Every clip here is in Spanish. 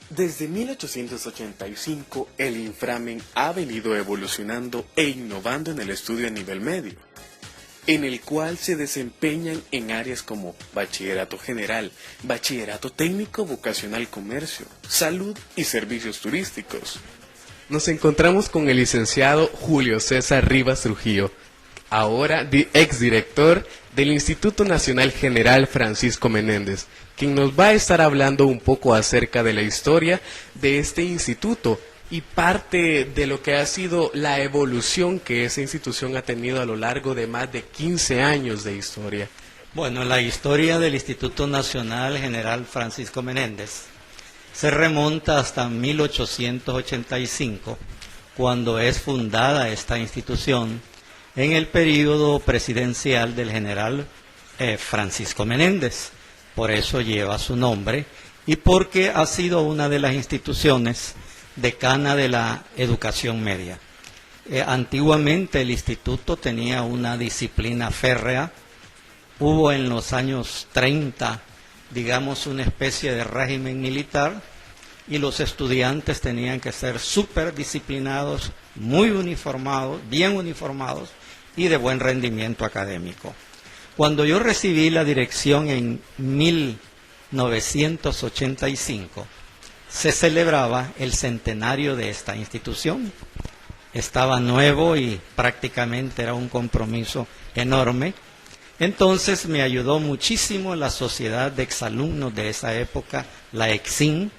Desde 1885, el inframen ha venido evolucionando e innovando en el estudio a nivel medio, en el cual se desempeñan en áreas como bachillerato general, bachillerato técnico vocacional comercio, salud y servicios turísticos. Nos encontramos con el licenciado Julio César Rivas Trujillo, ahora exdirector del Instituto Nacional General Francisco Menéndez, quien nos va a estar hablando un poco acerca de la historia de este instituto y parte de lo que ha sido la evolución que esa institución ha tenido a lo largo de más de 15 años de historia. Bueno, la historia del Instituto Nacional General Francisco Menéndez se remonta hasta 1885, cuando es fundada esta institución en el período presidencial del general Francisco Menéndez. Por eso lleva su nombre y porque ha sido una de las instituciones decana de la educación media. Antiguamente el instituto tenía una disciplina férrea. Hubo en los años 30, digamos, una especie de régimen militar y los estudiantes tenían que ser súper disciplinados, muy uniformados, bien uniformados y de buen rendimiento académico. Cuando yo recibí la dirección en 1985, se celebraba el centenario de esta institución. Estaba nuevo y prácticamente era un compromiso enorme. Entonces me ayudó muchísimo la sociedad de exalumnos de esa época, la EXIN,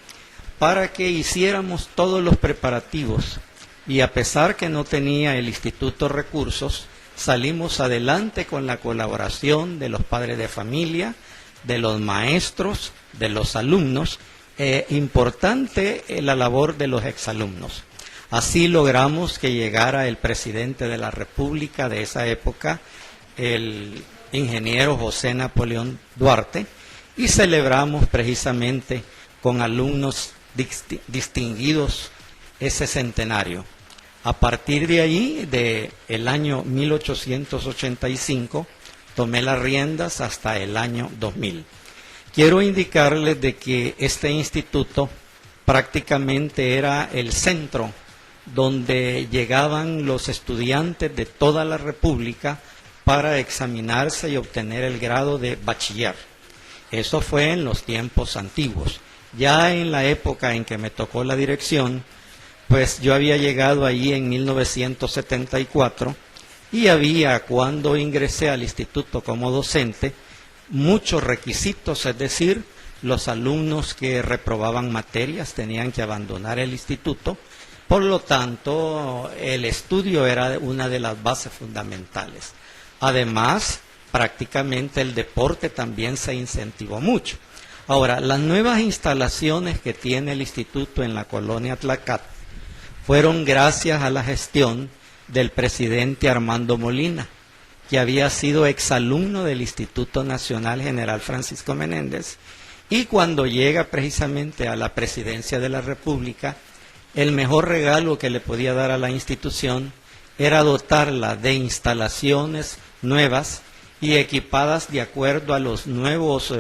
para que hiciéramos todos los preparativos. Y a pesar que no tenía el instituto recursos, salimos adelante con la colaboración de los padres de familia, de los maestros, de los alumnos. Importante la labor de los exalumnos. Así logramos que llegara el presidente de la República de esa época, el ingeniero José Napoleón Duarte, y celebramos precisamente con alumnos distinguidos ese centenario. A partir de allí, del año 1885, tomé las riendas hasta el año 2000. Quiero indicarles de que este instituto prácticamente era el centro donde llegaban los estudiantes de toda la República para examinarse y obtener el grado de bachiller. Eso fue en los tiempos antiguos. Ya en la época en que me tocó la dirección, pues yo había llegado allí en 1974 y había, cuando ingresé al instituto como docente, muchos requisitos, es decir, los alumnos que reprobaban materias tenían que abandonar el instituto. Por lo tanto, el estudio era una de las bases fundamentales. Además, prácticamente el deporte también se incentivó mucho. Ahora, las nuevas instalaciones que tiene el instituto en la colonia Tlacat fueron gracias a la gestión del presidente Armando Molina, que había sido exalumno del Instituto Nacional General Francisco Menéndez, y cuando llega precisamente a la presidencia de la República, el mejor regalo que le podía dar a la institución era dotarla de instalaciones nuevas y equipadas de acuerdo a los nuevos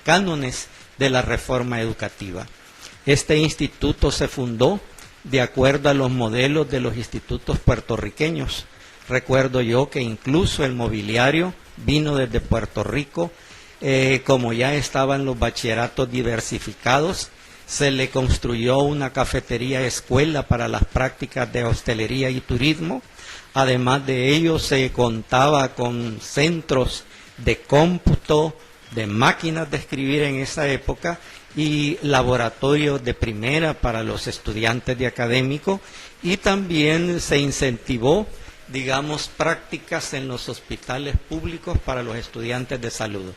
cánones de la reforma educativa. Este instituto se fundó de acuerdo a los modelos de los institutos puertorriqueños. Recuerdo yo que incluso el mobiliario vino desde Puerto Rico, como ya estaban los bachilleratos diversificados, se le construyó una cafetería escuela para las prácticas de hostelería y turismo. Además de ello se contaba con centros de cómputo, de máquinas de escribir en esa época y laboratorios de primera para los estudiantes de académico, y también se incentivó, digamos, prácticas en los hospitales públicos para los estudiantes de salud.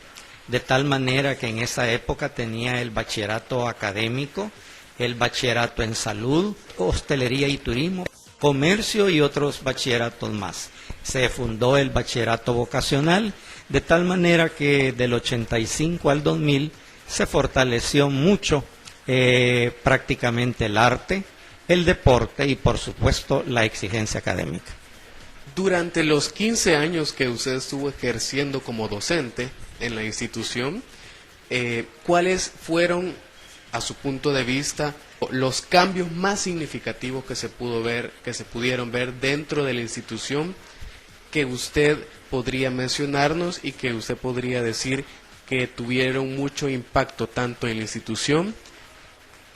De tal manera que en esa época tenía el bachillerato académico, el bachillerato en salud, hostelería y turismo, comercio y otros bachilleratos más. Se fundó el bachillerato vocacional, de tal manera que del 85 al 2000 se fortaleció mucho prácticamente el arte, el deporte y por supuesto la exigencia académica. Durante los 15 años que usted estuvo ejerciendo como docente en la institución, ¿cuáles fueron a su punto de vista, los cambios más significativos que se pudieron ver dentro de la institución, que usted podría mencionarnos y que usted podría decir que tuvieron mucho impacto tanto en la institución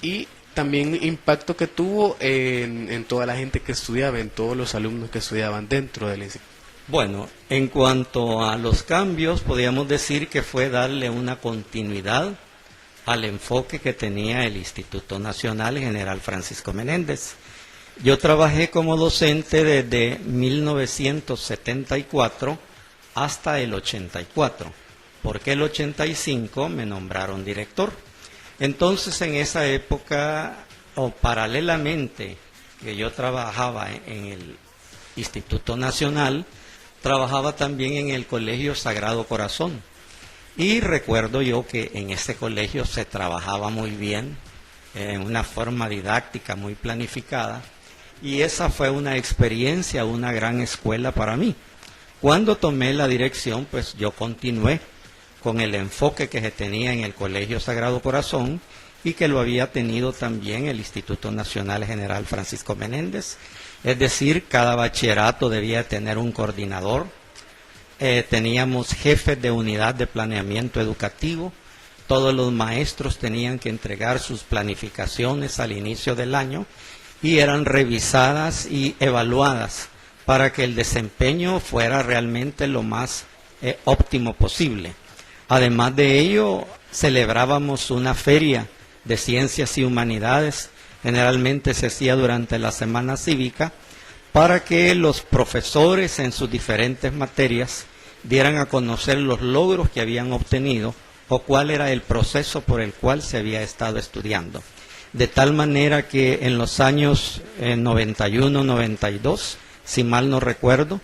y también impacto que tuvo en toda la gente que estudiaba, en todos los alumnos que estudiaban dentro de la institución. Bueno, en cuanto a los cambios, podríamos decir que fue darle una continuidad al enfoque que tenía el Instituto Nacional General Francisco Menéndez. Yo trabajé como docente desde 1974 hasta el 84, porque el 85 me nombraron director. Entonces, en esa época, o paralelamente que yo trabajaba en el Instituto Nacional, trabajaba también en el Colegio Sagrado Corazón. Y recuerdo yo que en ese colegio se trabajaba muy bien, en una forma didáctica muy planificada, y esa fue una experiencia, una gran escuela para mí. Cuando tomé la dirección, pues yo continué con el enfoque que se tenía en el Colegio Sagrado Corazón y que lo había tenido también el Instituto Nacional General Francisco Menéndez. Es decir, cada bachillerato debía tener un coordinador, teníamos jefes de unidad de planeamiento educativo, todos los maestros tenían que entregar sus planificaciones al inicio del año y eran revisadas y evaluadas para que el desempeño fuera realmente lo más óptimo posible. Además de ello, celebrábamos una feria de ciencias y humanidades, generalmente se hacía durante la semana cívica, para que los profesores en sus diferentes materias dieran a conocer los logros que habían obtenido o cuál era el proceso por el cual se había estado estudiando. De tal manera que en los años 91-92, si mal no recuerdo,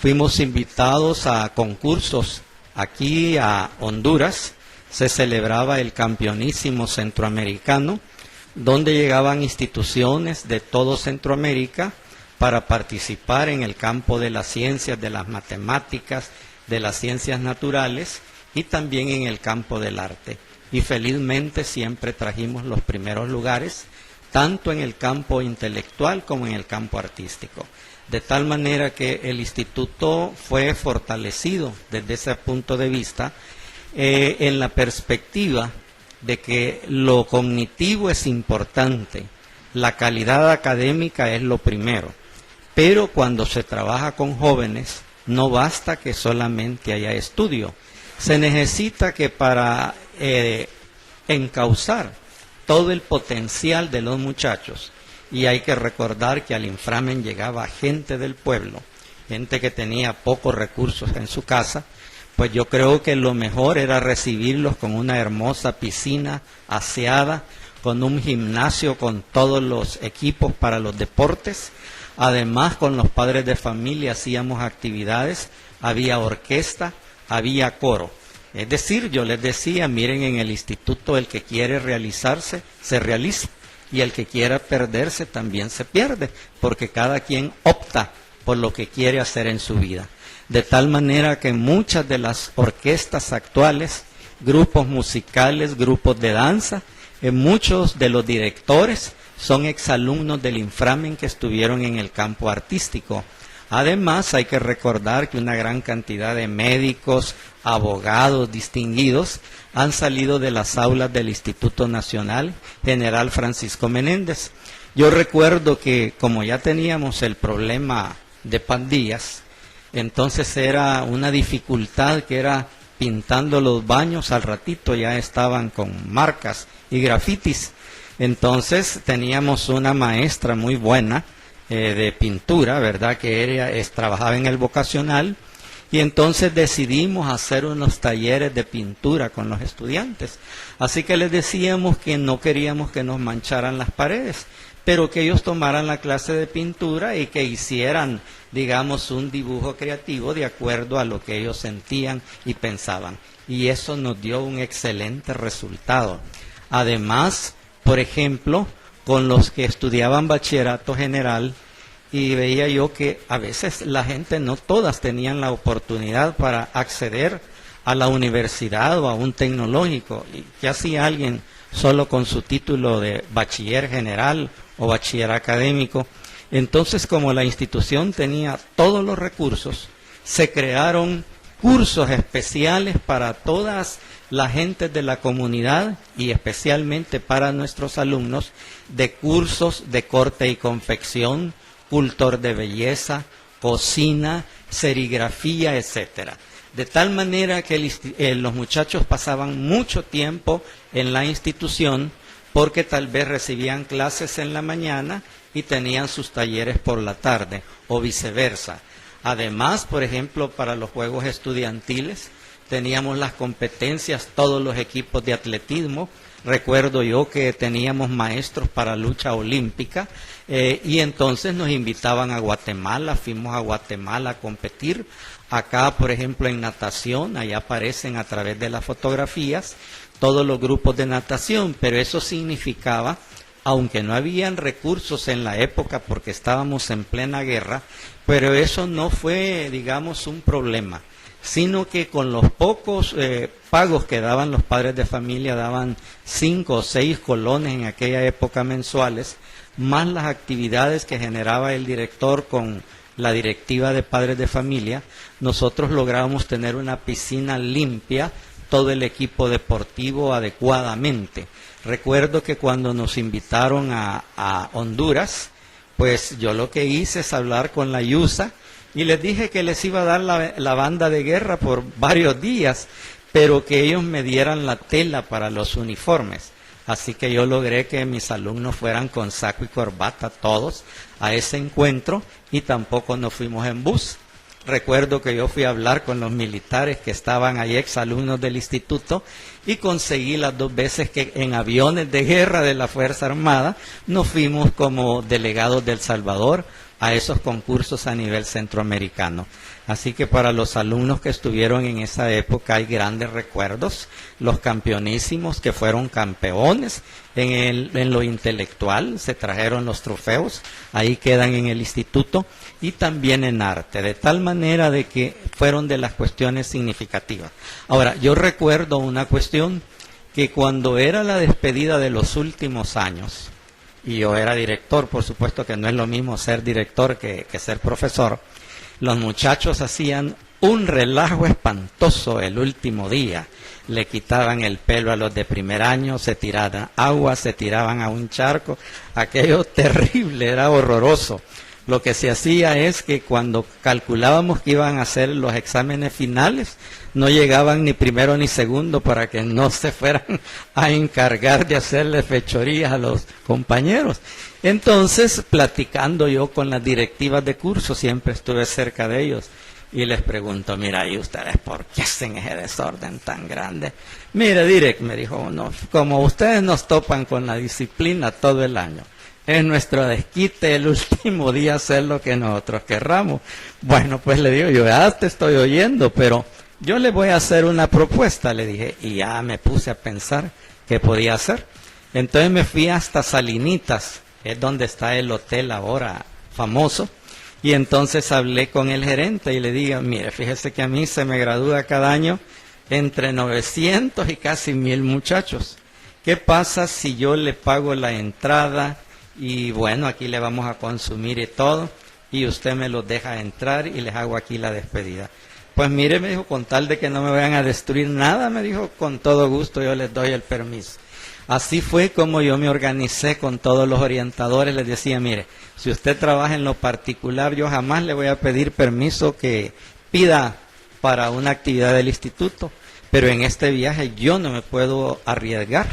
fuimos invitados a concursos aquí a Honduras. Se celebraba el Campeonísimo Centroamericano, donde llegaban instituciones de todo Centroamérica para participar en el campo de las ciencias, de las matemáticas, de las ciencias naturales y también en el campo del arte. Y felizmente siempre trajimos los primeros lugares, tanto en el campo intelectual como en el campo artístico. De tal manera que el instituto fue fortalecido desde ese punto de vista, en la perspectiva de que lo cognitivo es importante, la calidad académica es lo primero, pero cuando se trabaja con jóvenes no basta que solamente haya estudio, se necesita que para encauzar todo el potencial de los muchachos, y hay que recordar que al inframen llegaba gente del pueblo, gente que tenía pocos recursos en su casa, pues yo creo que lo mejor era recibirlos con una hermosa piscina aseada, con un gimnasio con todos los equipos para los deportes. Además, con los padres de familia hacíamos actividades, había orquesta, había coro. Es decir, yo les decía, miren, en el instituto el que quiere realizarse, se realiza, y el que quiera perderse también se pierde, porque cada quien opta por lo que quiere hacer en su vida. De tal manera que muchas de las orquestas actuales, grupos musicales, grupos de danza, muchos de los directores son exalumnos del inframen que estuvieron en el campo artístico. Además, hay que recordar que una gran cantidad de médicos, abogados distinguidos han salido de las aulas del Instituto Nacional General Francisco Menéndez. Yo recuerdo que como ya teníamos el problema de pandillas, entonces era una dificultad que era pintando los baños, al ratito ya estaban con marcas y grafitis. Entonces teníamos una maestra muy buena de pintura, ¿verdad? Que trabajaba en el vocacional, y entonces decidimos hacer unos talleres de pintura con los estudiantes. Así que les decíamos que no queríamos que nos mancharan las paredes, pero que ellos tomaran la clase de pintura y que hicieran, digamos, un dibujo creativo de acuerdo a lo que ellos sentían y pensaban. Y eso nos dio un excelente resultado. Además, por ejemplo, con los que estudiaban bachillerato general, y veía yo que a veces la gente, no todas tenían la oportunidad para acceder a la universidad o a un tecnológico. ¿Y qué hacía alguien solo con su título de bachiller general o bachiller académico. Entonces, como la institución tenía todos los recursos, se crearon cursos especiales para todas las gentes de la comunidad y especialmente para nuestros alumnos, de cursos de corte y confección, cultor de belleza, cocina, serigrafía, etcétera. De tal manera que los muchachos pasaban mucho tiempo en la institución porque tal vez recibían clases en la mañana y tenían sus talleres por la tarde o viceversa. Además, por ejemplo, para los juegos estudiantiles teníamos las competencias, todos los equipos de atletismo. Recuerdo yo que teníamos maestros para lucha olímpica y entonces nos invitaban a Guatemala, fuimos a Guatemala a competir. Acá, por ejemplo, en natación, allá aparecen a través de las fotografías todos los grupos de natación, pero eso significaba, aunque no habían recursos en la época porque estábamos en plena guerra, pero eso no fue, digamos, un problema, sino que con los pocos pagos que daban los padres de familia, daban 5 o 6 colones en aquella época mensuales, más las actividades que generaba el director con la directiva de padres de familia, nosotros lográbamos tener una piscina limpia, todo el equipo deportivo adecuadamente. Recuerdo que cuando nos invitaron a Honduras, pues yo lo que hice es hablar con la IUSA y les dije que les iba a dar la banda de guerra por varios días, pero que ellos me dieran la tela para los uniformes. Así que yo logré que mis alumnos fueran con saco y corbata todos a ese encuentro y tampoco nos fuimos en bus. Recuerdo que yo fui a hablar con los militares que estaban ahí, exalumnos del instituto, y conseguí las 2 veces que en aviones de guerra de la Fuerza Armada nos fuimos como delegados de El Salvador a esos concursos a nivel centroamericano. Así que para los alumnos que estuvieron en esa época hay grandes recuerdos, los campeonísimos que fueron campeones en lo intelectual, se trajeron los trofeos, ahí quedan en el instituto, y también en arte, de tal manera de que fueron de las cuestiones significativas. Ahora, yo recuerdo una cuestión, que cuando era la despedida de los últimos años, y yo era director, por supuesto que no es lo mismo ser director que ser profesor, los muchachos hacían un relajo espantoso el último día. Le quitaban el pelo a los de primer año, se tiraban agua, se tiraban a un charco. Aquello terrible, era horroroso. Lo que se hacía es que cuando calculábamos que iban a hacer los exámenes finales, no llegaban ni primero ni segundo para que no se fueran a encargar de hacerle fechorías a los compañeros. Entonces, platicando yo con las directivas de curso, siempre estuve cerca de ellos, y les pregunto, mira, ¿y ustedes por qué hacen ese desorden tan grande? Mire, Direct, me dijo, no, como ustedes nos topan con la disciplina todo el año, es nuestro desquite el último día hacer lo que nosotros querramos. Bueno, pues le digo, yo ya te estoy oyendo, pero yo le voy a hacer una propuesta, le dije, y ya me puse a pensar qué podía hacer. Entonces me fui hasta Salinitas, es donde está el hotel ahora famoso, y entonces hablé con el gerente y le dije, mire, fíjese que a mí se me gradúa cada año entre 900 y casi 1000 muchachos. ¿Qué pasa si yo le pago la entrada y bueno, aquí le vamos a consumir y todo, y usted me los deja entrar y les hago aquí la despedida? Pues mire, me dijo, con tal de que no me vayan a destruir nada, me dijo, con todo gusto yo les doy el permiso. Así fue como yo me organicé con todos los orientadores, les decía, mire, si usted trabaja en lo particular, yo jamás le voy a pedir permiso que pida para una actividad del instituto, pero en este viaje yo no me puedo arriesgar,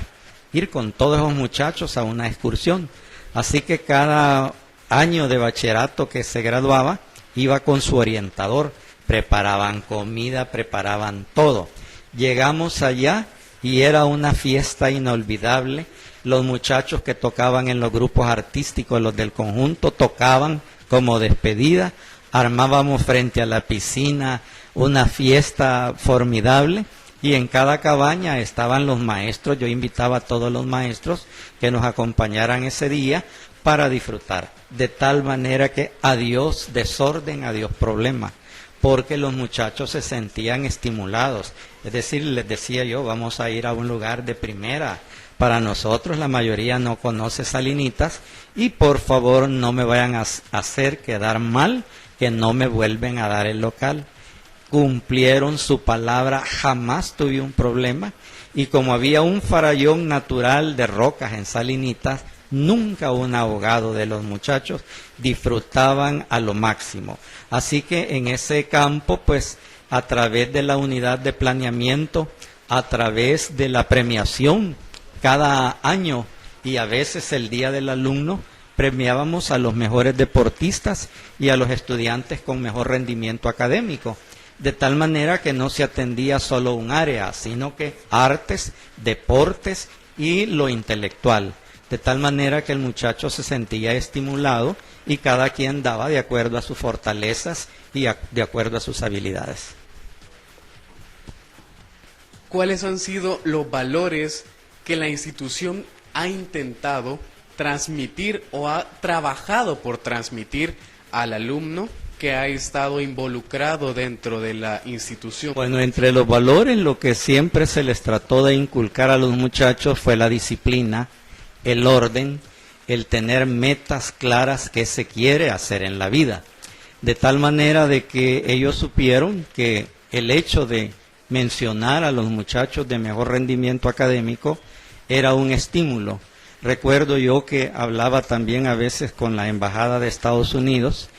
ir con todos esos muchachos a una excursión. Así que cada año de bachillerato que se graduaba, iba con su orientador, preparaban comida, preparaban todo. Llegamos allá y era una fiesta inolvidable. Los muchachos que tocaban en los grupos artísticos, los del conjunto, tocaban como despedida. Armábamos frente a la piscina una fiesta formidable y en cada cabaña estaban los maestros. Yo invitaba a todos los maestros que nos acompañaran ese día para disfrutar. De tal manera que adiós desorden, adiós problema, porque los muchachos se sentían estimulados. Es decir, les decía yo, vamos a ir a un lugar de primera Para nosotros la mayoría no conoce Salinitas y por favor no me vayan a hacer quedar mal que no me vuelven a dar el local. Cumplieron su palabra, jamás tuve un problema y como había un farallón natural de rocas en Salinitas, nunca un abogado de los muchachos, disfrutaban a lo máximo. Así que en ese campo, pues a través de la unidad de planeamiento, a través de la premiación, cada año y a veces el día del alumno, premiábamos a los mejores deportistas y a los estudiantes con mejor rendimiento académico. De tal manera que no se atendía solo un área, sino que artes, deportes y lo intelectual. De tal manera que el muchacho se sentía estimulado y cada quien daba de acuerdo a sus fortalezas y de acuerdo a sus habilidades. ¿Cuáles han sido los valores que la institución ha intentado transmitir o ha trabajado por transmitir al alumno que ha estado involucrado dentro de la institución? Bueno, entre los valores lo que siempre se les trató de inculcar a los muchachos fue la disciplina, el orden, el tener metas claras que se quiere hacer en la vida. De tal manera de que ellos supieron que el hecho de mencionar a los muchachos de mejor rendimiento académico era un estímulo. Recuerdo yo que hablaba también a veces con la Embajada de Estados Unidos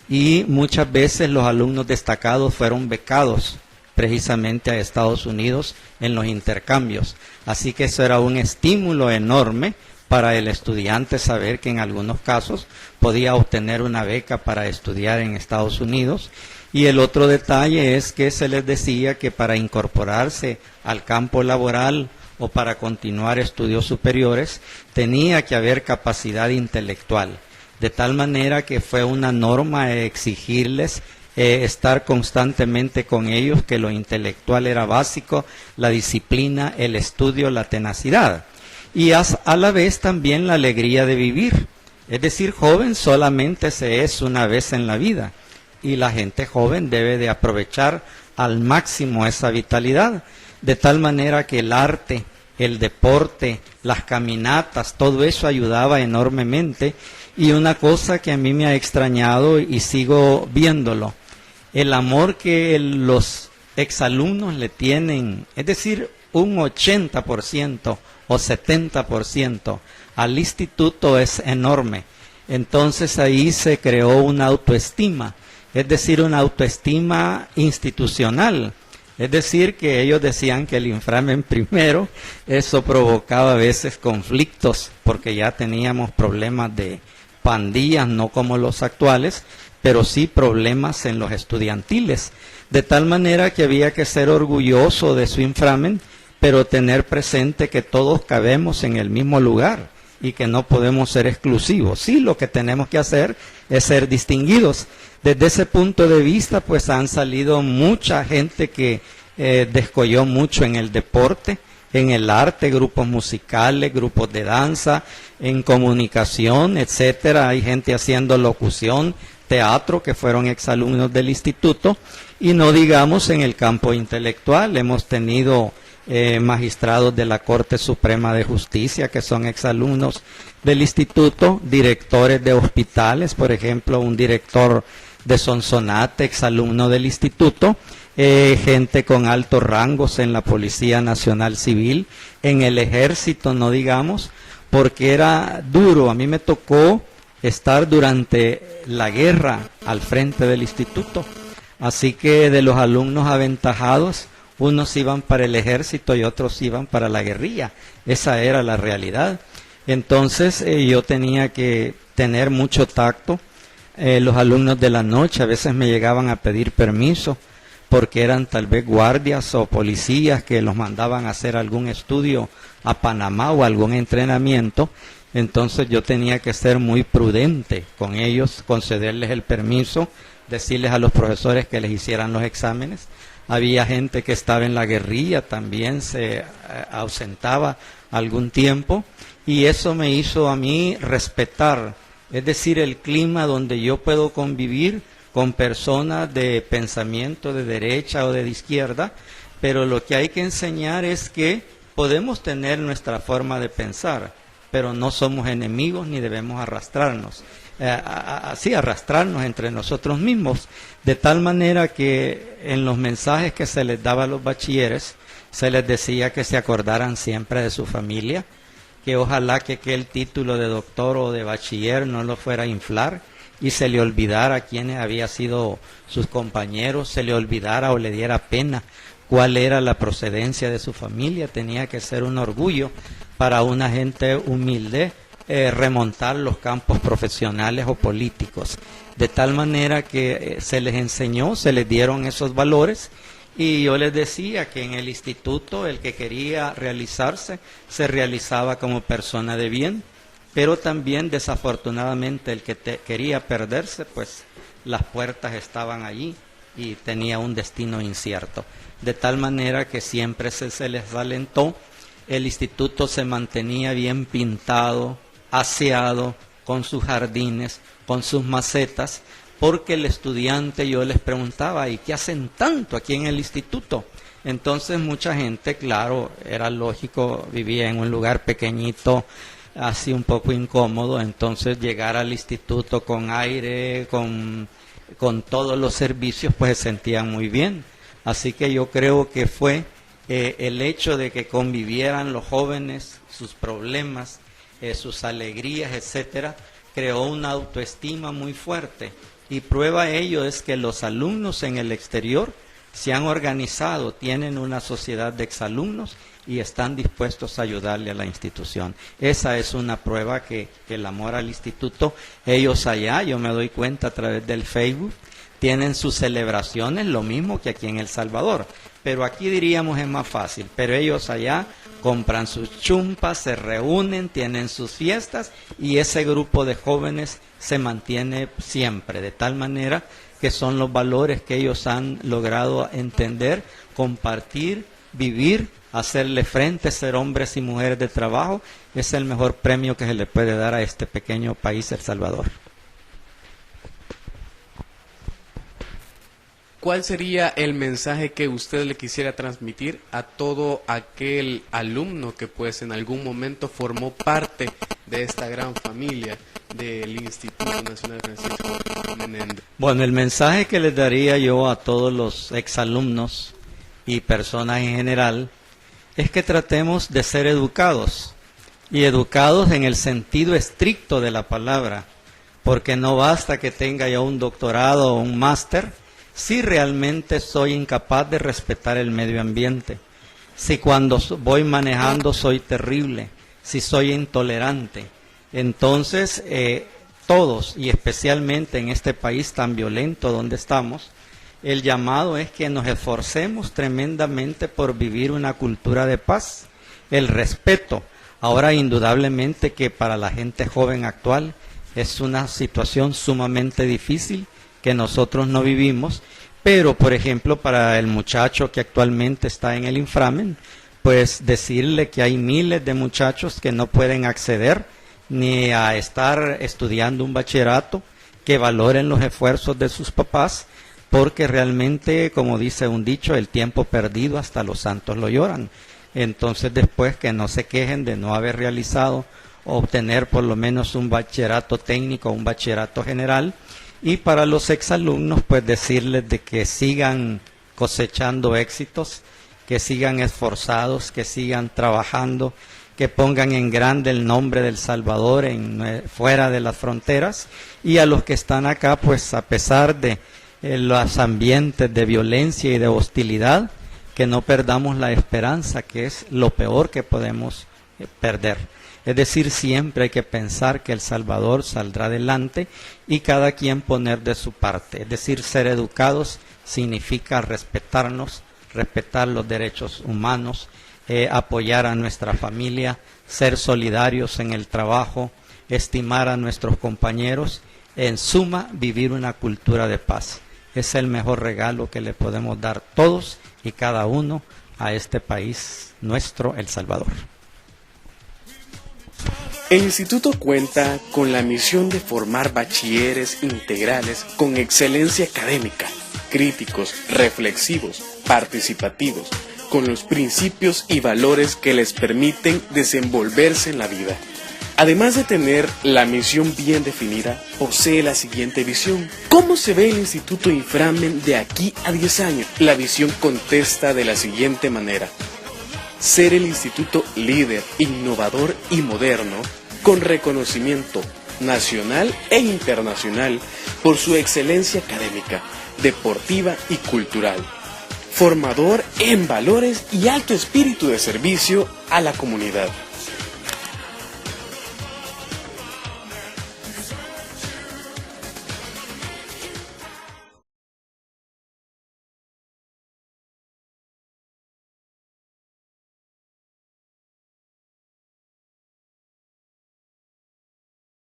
y muchas veces los alumnos destacados fueron becados precisamente a Estados Unidos en los intercambios. Así que eso era un estímulo enorme para el estudiante saber que en algunos casos podía obtener una beca para estudiar en Estados Unidos. Y el otro detalle es que se les decía que para incorporarse al campo laboral o para continuar estudios superiores tenía que haber capacidad intelectual. De tal manera que fue una norma exigirles estar constantemente con ellos, que lo intelectual era básico, la disciplina, el estudio, la tenacidad. Y a la vez también la alegría de vivir. Es decir, joven solamente se es una vez en la vida. Y la gente joven debe de aprovechar al máximo esa vitalidad, de tal manera que el arte, el deporte, las caminatas, todo eso ayudaba enormemente. Y una cosa que a mí me ha extrañado y sigo viéndolo, el amor que los exalumnos le tienen, es decir, un 80% o 70% al instituto es enorme. Entonces ahí se creó una autoestima. Es decir, una autoestima institucional. Es decir, que ellos decían que el inframen primero, eso provocaba a veces conflictos, porque ya teníamos problemas de pandillas, no como los actuales, pero sí problemas en los estudiantiles. De tal manera que había que ser orgulloso de su inframen, pero tener presente que todos cabemos en el mismo lugar y que no podemos ser exclusivos. Sí, lo que tenemos que hacer es ser distinguidos. Desde ese punto de vista, pues han salido mucha gente que descolló mucho en el deporte, en el arte, grupos musicales, grupos de danza, en comunicación, etcétera. Hay gente haciendo locución, teatro, que fueron exalumnos del instituto, y no digamos en el campo intelectual. Hemos tenido magistrados de la Corte Suprema de Justicia que son exalumnos del instituto, directores de hospitales, por ejemplo, un director de Sonsonate, exalumno del instituto, gente con altos rangos en la Policía Nacional Civil, en el Ejército, no digamos, porque era duro. A mí me tocó estar durante la guerra al frente del instituto, así que de los alumnos aventajados, unos iban para el ejército y otros iban para la guerrilla. Esa era la realidad. Entonces yo tenía que tener mucho tacto. Los alumnos de la noche a veces me llegaban a pedir permiso porque eran tal vez guardias o policías que los mandaban a hacer algún estudio a Panamá o algún entrenamiento. Entonces yo tenía que ser muy prudente con ellos, concederles el permiso, decirles a los profesores que les hicieran los exámenes. Había gente que estaba en la guerrilla, también se ausentaba algún tiempo, y eso me hizo a mí respetar, es decir, el clima donde yo puedo convivir con personas de pensamiento de derecha o de izquierda, pero lo que hay que enseñar es que podemos tener nuestra forma de pensar, pero no somos enemigos ni debemos arrastrarnos. Así arrastrarnos entre nosotros mismos, de tal manera que en los mensajes que se les daba a los bachilleres, se les decía que se acordaran siempre de su familia, que ojalá que el título de doctor o de bachiller no lo fuera a inflar y se le olvidara quiénes habían sido sus compañeros, se le olvidara o le diera pena cuál era la procedencia de su familia. Tenía que ser un orgullo para una gente humilde remontar los campos profesionales o políticos, de tal manera que se les enseñó, se les dieron esos valores. Y yo les decía que en el instituto el que quería realizarse se realizaba como persona de bien, pero también desafortunadamente el que quería perderse, pues las puertas estaban allí y tenía un destino incierto. De tal manera que siempre se les alentó, el instituto se mantenía bien pintado, aseado, con sus jardines, con sus macetas, porque el estudiante, yo les preguntaba, ¿y qué hacen tanto aquí en el instituto? Entonces mucha gente, claro, era lógico, vivía en un lugar pequeñito, así un poco incómodo, entonces llegar al instituto con aire, con todos los servicios, pues se sentían muy bien. Así que yo creo que fue el hecho de que convivieran los jóvenes, sus problemas, sus alegrías, etcétera, creó una autoestima muy fuerte. Y prueba ello es que los alumnos en el exterior se han organizado, tienen una sociedad de exalumnos y están dispuestos a ayudarle a la institución. Esa es una prueba que el amor al instituto, ellos allá, yo me doy cuenta a través del Facebook, tienen sus celebraciones, lo mismo que aquí en El Salvador. Pero aquí diríamos es más fácil, pero ellos allá compran sus chumpas, se reúnen, tienen sus fiestas y ese grupo de jóvenes se mantiene siempre, de tal manera que son los valores que ellos han logrado entender, compartir, vivir, hacerle frente, ser hombres y mujeres de trabajo. Es el mejor premio que se le puede dar a este pequeño país, El Salvador. ¿Cuál sería el mensaje que usted le quisiera transmitir a todo aquel alumno que pues en algún momento formó parte de esta gran familia del Instituto Nacional Francisco Menéndez? Bueno, el mensaje que les daría yo a todos los exalumnos y personas en general es que tratemos de ser educados, y educados en el sentido estricto de la palabra, porque no basta que tenga yo un doctorado o un máster si realmente soy incapaz de respetar el medio ambiente, si cuando voy manejando soy terrible, si soy intolerante. Entonces, todos, y especialmente en este país tan violento donde estamos, el llamado es que nos esforcemos tremendamente por vivir una cultura de paz, el respeto. Ahora, indudablemente que para la gente joven actual es una situación sumamente difícil que nosotros no vivimos, pero por ejemplo para el muchacho que actualmente está en el inframen, pues decirle que hay miles de muchachos que no pueden acceder ni a estar estudiando un bachillerato, que valoren los esfuerzos de sus papás, porque realmente, como dice un dicho, el tiempo perdido hasta los santos lo lloran. Entonces después que no se quejen de no haber realizado o obtener por lo menos un bachillerato técnico o un bachillerato general. Y para los exalumnos, pues decirles de que sigan cosechando éxitos, que sigan esforzados, que sigan trabajando, que pongan en grande el nombre del Salvador fuera de las fronteras. Y a los que están acá, pues a pesar de los ambientes de violencia y de hostilidad, que no perdamos la esperanza, que es lo peor que podemos perder. Es decir, siempre hay que pensar que El Salvador saldrá adelante y cada quien poner de su parte. Es decir, ser educados significa respetarnos, respetar los derechos humanos, apoyar a nuestra familia, ser solidarios en el trabajo, estimar a nuestros compañeros, en suma, vivir una cultura de paz. Es el mejor regalo que le podemos dar todos y cada uno a este país nuestro, El Salvador. El instituto cuenta con la misión de formar bachilleres integrales con excelencia académica, críticos, reflexivos, participativos, con los principios y valores que les permiten desenvolverse en la vida. Además de tener la misión bien definida, posee la siguiente visión. ¿Cómo se ve el Instituto Inframen de aquí a 10 años? La visión contesta de la siguiente manera: ser el instituto líder, innovador y moderno, con reconocimiento nacional e internacional por su excelencia académica, deportiva y cultural, formador en valores y alto espíritu de servicio a la comunidad.